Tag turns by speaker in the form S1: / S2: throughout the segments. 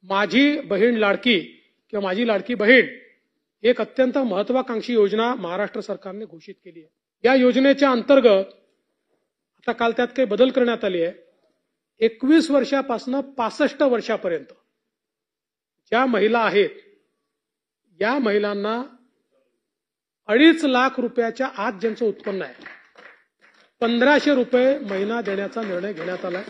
S1: माझी बहीण लाडकी किंवा माझी लाडकी बहीण एक अत्यंत महत्वाकांक्षी योजना महाराष्ट्र सरकारने घोषित केली आहे. या योजनेच्या अंतर्गत आता काल त्यात काही बदल करण्यात आले आहे. 21 वर्षापासून 65 वर्षापर्यंत ज्या महिला आहेत या महिलांना 2.5 लाख रुपयाच्या आत ज्यांचं उत्पन्न आहे 1500 रुपये महिना देण्याचा निर्णय घेण्यात आला.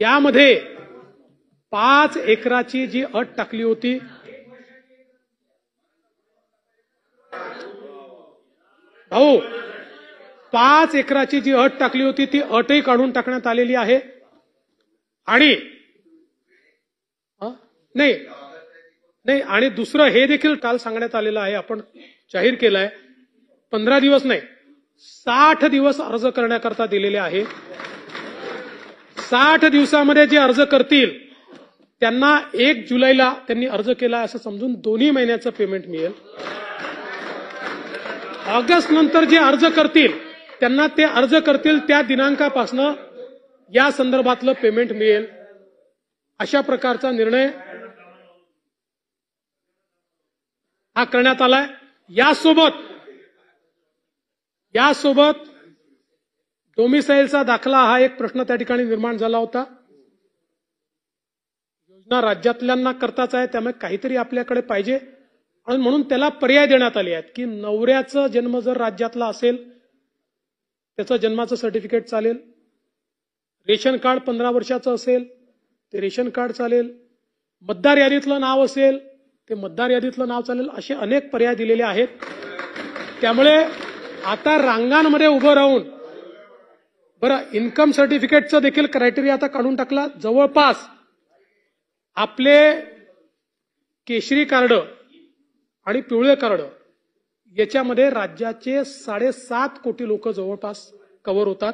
S1: यामध्ये 5 एकराची जी अट टाकली होती भाऊ 5 एकराची जी अट टाकली होती ती अटही काढून टाकण्यात आलेली आहे. आणि नाही आणि दुसरं हे देखील काल सांगण्यात आलेलं आहे, आपण जाहीर केलं आहे 15 दिवस नाही 60 दिवस अर्ज करण्याकरता दिलेले आहे. 60 दिवसामध्ये जे अर्ज करतील त्यांना 1 जुलैला त्यांनी अर्ज केला असं समजून 2 महिन्याचं पेमेंट मिळेल. ऑगस्ट नंतर जे अर्ज करतील त्यांना ते अर्ज करतील त्या दिनांकापासून या संदर्भातलं पेमेंट मिळेल. अशा प्रकारचा निर्णय हा करण्यात आलाय. यासोबत डोमिसाईलचा दाखला हा एक प्रश्न त्या ठिकाणी निर्माण झाला होता. योजना राज्यातल्यांना करताच आहे त्यामुळे काहीतरी आपल्याकडे पाहिजे आणि म्हणून त्याला पर्याय देण्यात आले आहेत की नवऱ्याचा जन्म जर राज्यातला असेल त्याचं जन्माचं सर्टिफिकेट चालेल. रेशन कार्ड 15 वर्षाचं असेल ते रेशन कार्ड चालेल. मतदार यादीतलं नाव असेल ते मतदार यादीतलं नाव चालेल. असे अनेक पर्याय दिलेले आहेत. त्यामुळे आता रांगांमध्ये उभं राहून बरं इन्कम सर्टिफिकेटचं देखील क्रायटेरिया आता काढून टाकला. जवळपास आपले केशरी कार्ड आणि पिवळे कार्ड याच्यामध्ये राज्याचे 7.5 कोटी लोक जवळपास कव्हर होतात.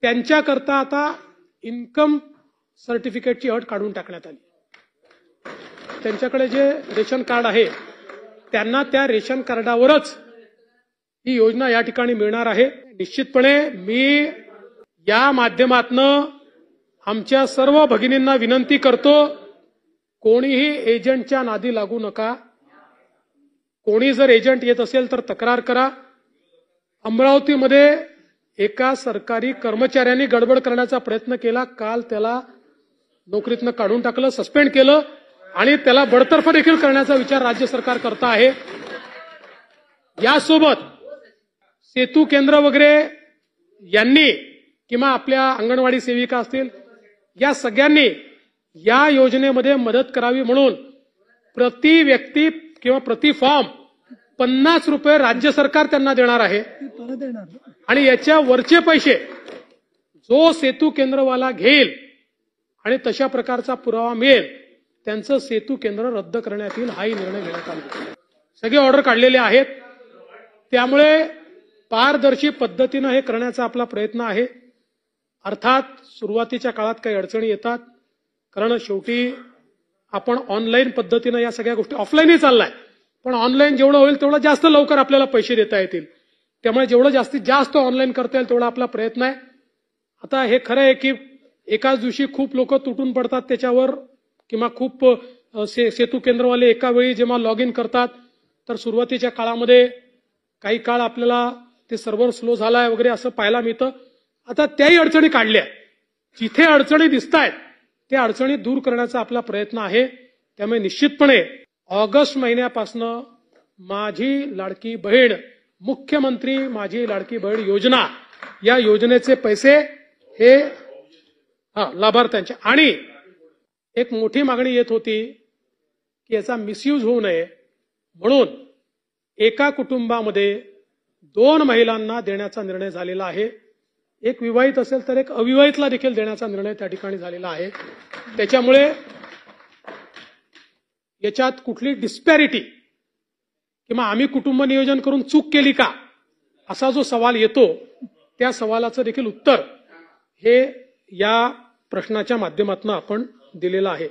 S1: त्यांच्याकरता आता इन्कम सर्टिफिकेटची अट काढून टाकण्यात आली. त्यांच्याकडे जे रेशन कार्ड आहे त्यांना त्या रेशन कार्डावरच ही योजना या ठिकाणी मिळणार आहे. निश्चितपणे मी या माध्यमातनं आमच्या सर्व भगिनींना विनंती करतो कोणीही एजंटच्या नादी लागू नका. कोणी जर एजंट येत असेल तर तक्रार करा. अमरावतीमध्ये एका सरकारी कर्मचाऱ्यांनी गडबड करण्याचा प्रयत्न केला. काल त्याला नोकरीतनं काढून टाकलं, सस्पेंड केलं आणि त्याला बडतर्फ देखील करण्याचा विचार राज्य सरकार करत आहे. यासोबत सेतू केंद्र वगैरे यांनी किंवा आपल्या अंगणवाडी सेविका असतील या सगळ्यांनी या योजनेमध्ये मदत करावी म्हणून प्रति व्यक्ती किंवा प्रति फॉर्म 50 रुपये राज्य सरकार त्यांना देणार आहे. आणि याच्या वरचे पैसे जो सेतू केंद्रवाला घेईल आणि तशा प्रकारचा पुरावा मिळेल त्यांचं सेतू केंद्र रद्द करण्यात येईल. हाही निर्णय घेण्यात आला. सगळे ऑर्डर काढलेले आहेत. त्यामुळे पारदर्शी पद्धतीनं हे करण्याचा आपला प्रयत्न आहे. अर्थात सुरुवातीच्या काळात काही अडचणी येतात कारण शेवटी आपण ऑनलाईन पद्धतीनं या सगळ्या गोष्टी ऑफलाईनही चाललाय पण ऑनलाईन जेवढं होईल तेवढं जास्त लवकर आपल्याला पैसे देता येतील. त्यामुळे जेवढं जास्तीत जास्त ऑनलाईन करता येईल तेवढा आपला प्रयत्न आहे. आता हे खरं आहे की एकाच दिवशी खूप लोक तुटून पडतात त्याच्यावर किंवा खूप सेतू केंद्रवाले एका वेळी जेव्हा लॉग इन करतात तर सुरुवातीच्या काळामध्ये काही काळ आपल्याला ते सर्व्हर स्लो झालाय वगैरे असं पाहायला मिळतं. आता त्याही अडचणी काढल्या. जिथे अडचणी दिसतायत त्या अडचणी दूर करण्याचा आपला प्रयत्न आहे. त्यामुळे निश्चितपणे ऑगस्ट महिन्यापासून माझी लाडकी बहीण मुख्यमंत्री माझी लाडकी बहीण योजना या योजनेचे पैसे हे लाभार्थ्यांचे. आणि एक मोठी मागणी येत होती की याचा मिसयूज होऊ नये म्हणून एका कुटुंबामध्ये 2 महिलांना देण्याचा निर्णय झालेला आहे. एक विवाहित असेल तर एक अविवाहितला देखील देण्याचा निर्णय त्या ठिकाणी झालेला आहे. त्याच्यामुळे याच्यात कुठली डिस्पॅरिटी किंवा आम्ही कुटुंब नियोजन करून चूक केली का असा जो सवाल येतो त्या सवालाचं देखील उत्तर हे या प्रश्नाच्या माध्यमातून आपण दिलेलं आहे.